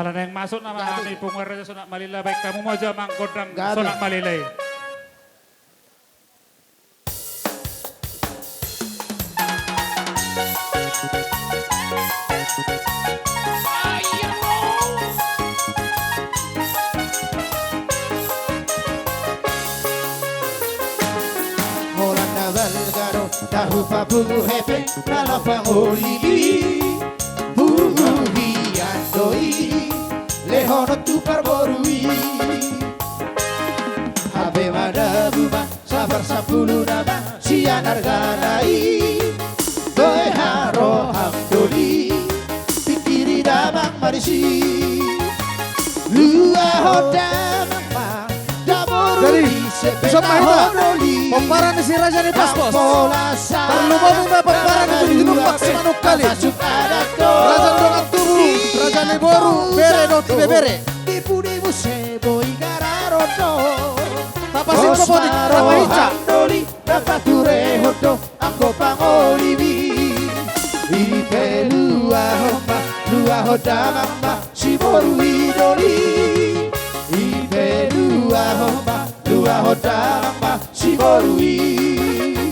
Kalau yang masuk nama kami penguaraja Sonak Malila baik kamu mau aja mangkodang Sonak Malila. Holanda Valgaro, Tahupa Bugu Hepe, Nalafa Olivi, Bugu Hiandoi, Lehono Tuparborui, Habe Madabuba, Sabar Sapulu Nama, Sianar Ganai, Doe Haro Hamdoli, Pikiri Damang Marisi, Lua Hodam, Dabori, Bisa main pemparan si Raja nih pas bos. Perlu mau pemparan itu dilumpak semanuk kali. Raja dongat turu, Raja nih boru, bere dong tibe bere. Dipuni musebo igararodo. Tapa sih proponik, tapa hica. Dapat ture hodo, angko pangolivi. Ipe lua hoda mamba, si boru idoli. Ipe lua hoda mamba, si borui.